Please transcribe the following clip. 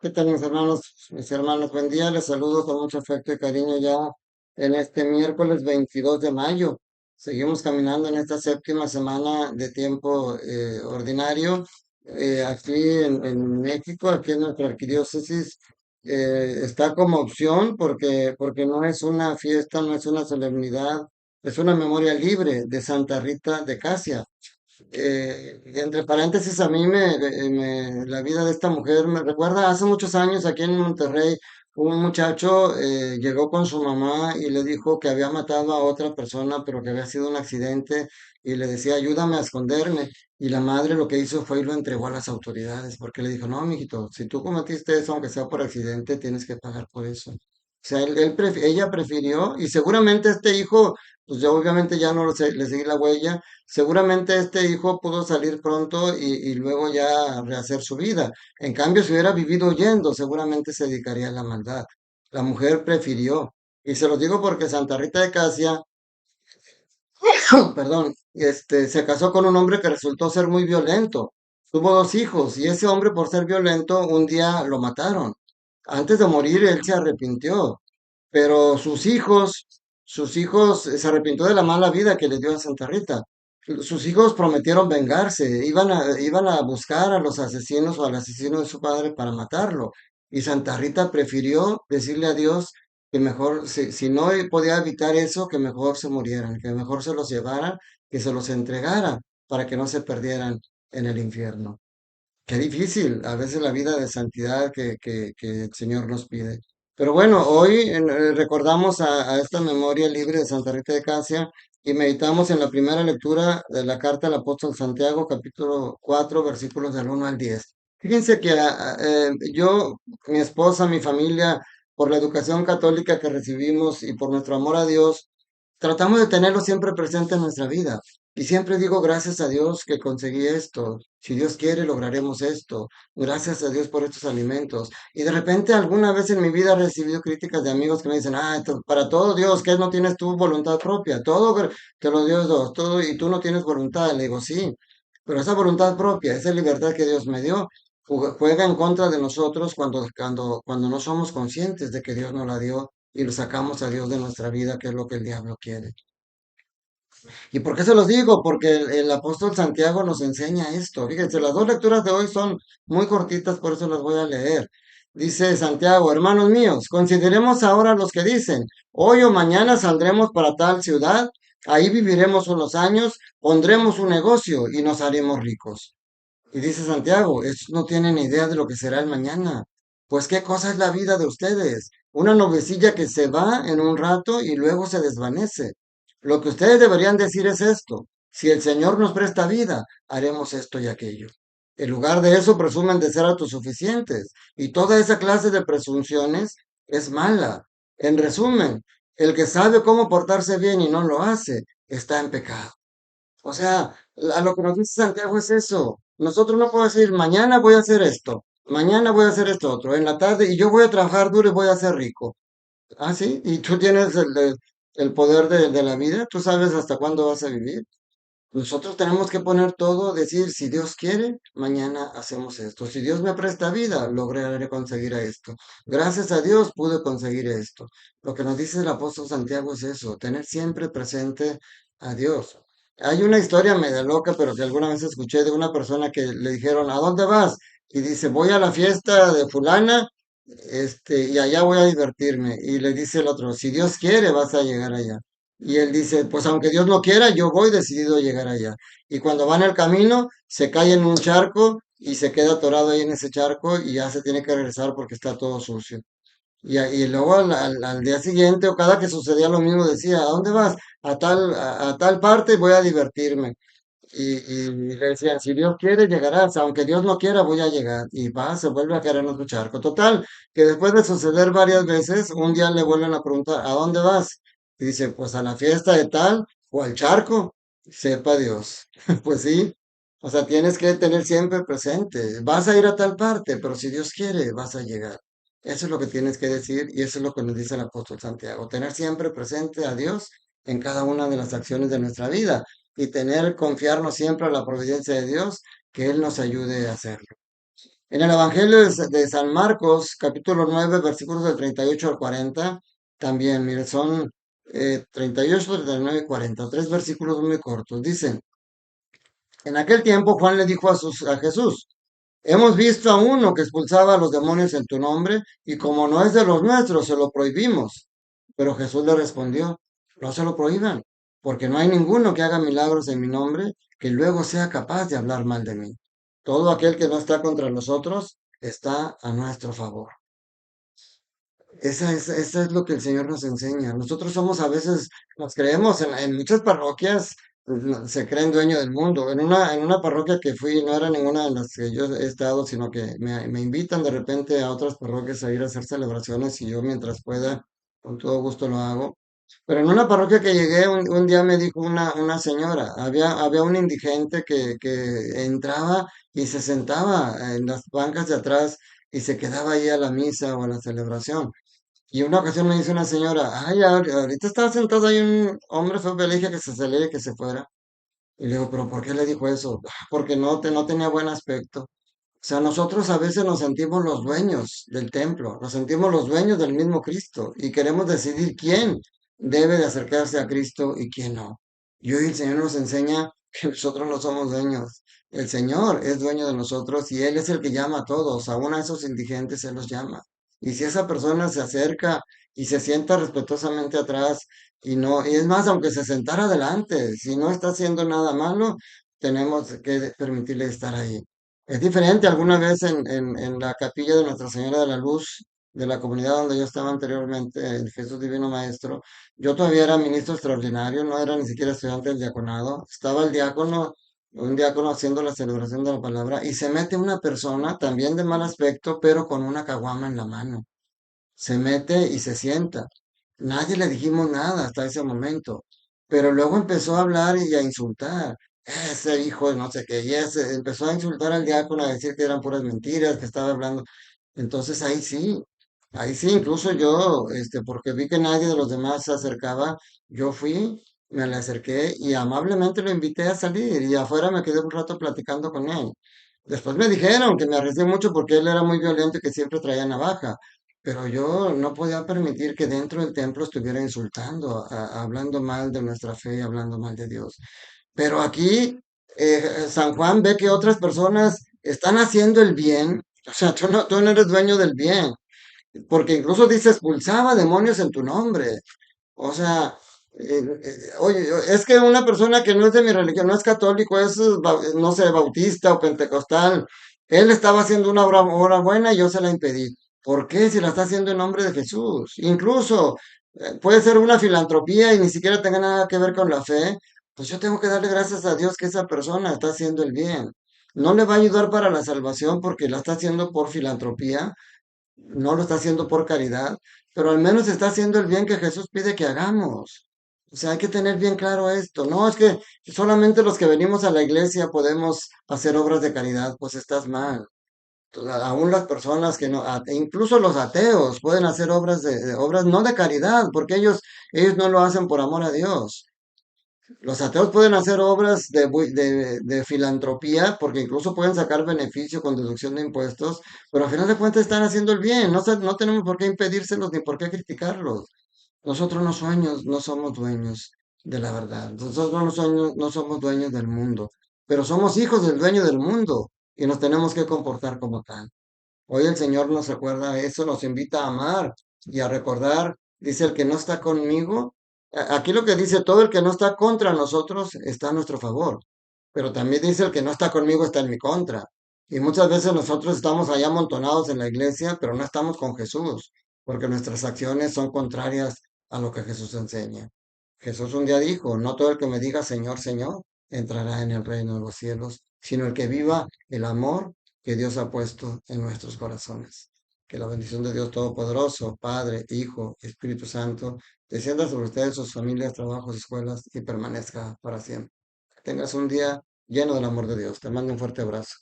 ¿Qué tal, mis hermanos? Mis hermanos, buen día. Les saludo con mucho afecto y cariño ya en este miércoles 22 de mayo. Seguimos caminando en esta séptima semana de tiempo ordinario. Aquí en México, aquí en nuestra arquidiócesis, está como opción porque no es una fiesta, no es una solemnidad, es una memoria libre de Santa Rita de Casia. Entre paréntesis, a mí la vida de esta mujer me recuerda hace muchos años aquí en Monterrey, un muchacho llegó con su mamá y le dijo que había matado a otra persona, pero que había sido un accidente y le decía, ayúdame a esconderme. Y la madre lo que hizo fue y lo entregó a las autoridades, porque le dijo, no, mijito, si tú cometiste eso, aunque sea por accidente, tienes que pagar por eso. O sea, ella prefirió, y seguramente este hijo, pues yo obviamente ya no le seguí la huella. Seguramente este hijo pudo salir pronto y luego ya rehacer su vida. En cambio, si hubiera vivido huyendo, seguramente se dedicaría a la maldad. La mujer prefirió. Y se lo digo porque Santa Rita de Casia, perdón, se casó con un hombre que resultó ser muy violento. Tuvo dos hijos y ese hombre por ser violento un día lo mataron. Antes de morir él se arrepintió, pero sus hijos se arrepintió de la mala vida que le dio a Santa Rita. Sus hijos prometieron vengarse, iban a buscar a los asesinos o al asesino de su padre para matarlo. Y Santa Rita prefirió decirle a Dios que mejor, si no podía evitar eso, que mejor se murieran, que mejor se los llevara, que se los entregara para que no se perdieran en el infierno. Qué difícil, a veces la vida de santidad que el Señor nos pide. Pero bueno, hoy recordamos a esta memoria libre de Santa Rita de Casia y meditamos en la primera lectura de la carta al apóstol Santiago, capítulo 4 versículos del 1 al 10. Fíjense que yo, mi esposa, mi familia, por la educación católica que recibimos y por nuestro amor a Dios, tratamos de tenerlo siempre presente en nuestra vida. Y siempre digo gracias a Dios que conseguí esto. Si Dios quiere, lograremos esto. Gracias a Dios por estos alimentos. Y de repente alguna vez en mi vida he recibido críticas de amigos que me dicen, para todo Dios, que no tienes tu voluntad propia. Todo te lo dio Dios, todo, y tú no tienes voluntad. Le digo, sí, pero esa voluntad propia, esa libertad que Dios me dio, juega en contra de nosotros cuando no somos conscientes de que Dios nos la dio y lo sacamos a Dios de nuestra vida, que es lo que el diablo quiere. ¿Y por qué se los digo? Porque el apóstol Santiago nos enseña esto. Fíjense, las dos lecturas de hoy son muy cortitas, por eso las voy a leer. Dice Santiago, hermanos míos, consideremos ahora los que dicen, hoy o mañana saldremos para tal ciudad, ahí viviremos unos años, pondremos un negocio y nos haremos ricos. Y dice Santiago, estos no tienen idea de lo que será el mañana. Pues qué cosa es la vida de ustedes. Una nubecilla que se va en un rato y luego se desvanece. Lo que ustedes deberían decir es esto. Si el Señor nos presta vida, haremos esto y aquello. En lugar de eso, presumen de ser autosuficientes. Y toda esa clase de presunciones es mala. En resumen, el que sabe cómo portarse bien y no lo hace, está en pecado. O sea, a lo que nos dice Santiago es eso. Nosotros no podemos decir, mañana voy a hacer esto, mañana voy a hacer esto otro, en la tarde, y yo voy a trabajar duro y voy a ser rico. Ah, sí, y tú tienes el poder de la vida, tú sabes hasta cuándo vas a vivir. Nosotros tenemos que poner todo, decir, si Dios quiere, mañana hacemos esto. Si Dios me presta vida, lograré conseguir esto. Gracias a Dios pude conseguir esto. Lo que nos dice el apóstol Santiago es eso, tener siempre presente a Dios. Hay una historia media loca, pero que alguna vez escuché de una persona que le dijeron, ¿a dónde vas? Y dice, voy a la fiesta de fulana, y allá voy a divertirme. Y le dice el otro, si Dios quiere, vas a llegar allá. Y él dice, pues aunque Dios no quiera, yo voy decidido a llegar allá. Y cuando va en el camino, se cae en un charco y se queda atorado ahí en ese charco y ya se tiene que regresar porque está todo sucio. Y luego al día siguiente o cada que sucedía lo mismo decía, ¿a dónde vas? A tal parte voy a divertirme. Y le decían, si Dios quiere, llegarás, aunque Dios no quiera, voy a llegar. Y va, se vuelve a caer en otro charco. Total, que después de suceder varias veces, un día le vuelven a preguntar, ¿a dónde vas? Y dice, pues a la fiesta de tal o al charco, sepa Dios. Pues sí, o sea, tienes que tener siempre presente, vas a ir a tal parte, pero si Dios quiere, vas a llegar. Eso es lo que tienes que decir y eso es lo que nos dice el apóstol Santiago, tener siempre presente a Dios en cada una de las acciones de nuestra vida y confiarnos siempre a la providencia de Dios, que Él nos ayude a hacerlo. En el Evangelio de San Marcos, capítulo 9, versículos del 38 al 40, también, mire, son 38, 39 y 40, tres versículos muy cortos. Dicen, en aquel tiempo Juan le dijo a Jesús, hemos visto a uno que expulsaba a los demonios en tu nombre, y como no es de los nuestros, se lo prohibimos. Pero Jesús le respondió, no se lo prohíban, porque no hay ninguno que haga milagros en mi nombre que luego sea capaz de hablar mal de mí. Todo aquel que no está contra nosotros está a nuestro favor. Esa es lo que el Señor nos enseña. Nosotros somos a veces, nos creemos en muchas parroquias, pues, se creen dueño del mundo. En una parroquia que fui, no era ninguna de las que yo he estado, sino que me invitan de repente a otras parroquias a ir a hacer celebraciones y yo mientras pueda, con todo gusto lo hago. Pero en una parroquia que llegué, un día me dijo una señora, había un indigente que entraba y se sentaba en las bancas de atrás y se quedaba ahí a la misa o a la celebración. Y una ocasión me dice una señora, ay, ahorita estaba sentado ahí un hombre feo que le dije que se saliera y que se fuera. Y le digo, pero ¿por qué le dijo eso? "Ah, porque no tenía buen aspecto. O sea, nosotros a veces nos sentimos los dueños del templo, nos sentimos los dueños del mismo Cristo y queremos decidir quién debe de acercarse a Cristo y quién no. Y hoy el Señor nos enseña que nosotros no somos dueños. El Señor es dueño de nosotros y Él es el que llama a todos, aún a esos indigentes Él los llama. Y si esa persona se acerca y se sienta respetuosamente atrás y no, y es más, aunque se sentara adelante, si no está haciendo nada malo, tenemos que permitirle estar ahí. Es diferente, alguna vez en la capilla de Nuestra Señora de la Luz, de la comunidad donde yo estaba anteriormente, el Jesús Divino Maestro, yo todavía era ministro extraordinario, no era ni siquiera estudiante del diaconado, estaba el diácono, un diácono haciendo la celebración de la palabra, y se mete una persona también de mal aspecto, pero con una caguama en la mano. Se mete y se sienta. Nadie le dijimos nada hasta ese momento, pero luego empezó a hablar y a insultar. Ese hijo de no sé qué, y ese empezó a insultar al diácono, a decir que eran puras mentiras, que estaba hablando. Entonces ahí sí, incluso yo, porque vi que nadie de los demás se acercaba, yo fui, me le acerqué y amablemente lo invité a salir y afuera me quedé un rato platicando con él. Después me dijeron que me arriesgué mucho porque él era muy violento y que siempre traía navaja. Pero yo no podía permitir que dentro del templo estuviera insultando, hablando mal de nuestra fe, hablando mal de Dios. Pero aquí San Juan ve que otras personas están haciendo el bien. O sea, tú no eres dueño del bien, porque incluso dice expulsaba demonios en tu nombre. O sea, oye, es que una persona que no es de mi religión, no es católico, es, no sé, bautista o pentecostal, él estaba haciendo una obra buena y yo se la impedí. ¿Por qué? Si la está haciendo en nombre de Jesús. Incluso puede ser una filantropía y ni siquiera tenga nada que ver con la fe. Pues yo tengo que darle gracias a Dios que esa persona está haciendo el bien. No le va a ayudar para la salvación porque la está haciendo por filantropía, no lo está haciendo por caridad, pero al menos está haciendo el bien que Jesús pide que hagamos. O sea, hay que tener bien claro esto. No es que solamente los que venimos a la iglesia podemos hacer obras de caridad, pues estás mal. Aún las personas que no, incluso los ateos pueden hacer obras obras no de caridad, porque ellos no lo hacen por amor a Dios. Los ateos pueden hacer obras de filantropía porque incluso pueden sacar beneficio con deducción de impuestos, pero al final de cuentas están haciendo el bien. No, no tenemos por qué impedírselos ni por qué criticarlos. Nosotros no somos dueños de la verdad. Nosotros no somos dueños del mundo, pero somos hijos del dueño del mundo y nos tenemos que comportar como tal. Hoy el Señor nos recuerda eso, nos invita a amar y a recordar, dice el que no está conmigo, aquí lo que dice, todo el que no está contra nosotros está a nuestro favor, pero también dice el que no está conmigo está en mi contra. Y muchas veces nosotros estamos allá amontonados en la iglesia, pero no estamos con Jesús, porque nuestras acciones son contrarias a lo que Jesús enseña. Jesús un día dijo, no todo el que me diga Señor, Señor, entrará en el reino de los cielos, sino el que viva el amor que Dios ha puesto en nuestros corazones. Que la bendición de Dios Todopoderoso, Padre, Hijo, Espíritu Santo, descienda sobre ustedes, sus familias, trabajos, escuelas y permanezca para siempre. Que tengas un día lleno del amor de Dios. Te mando un fuerte abrazo.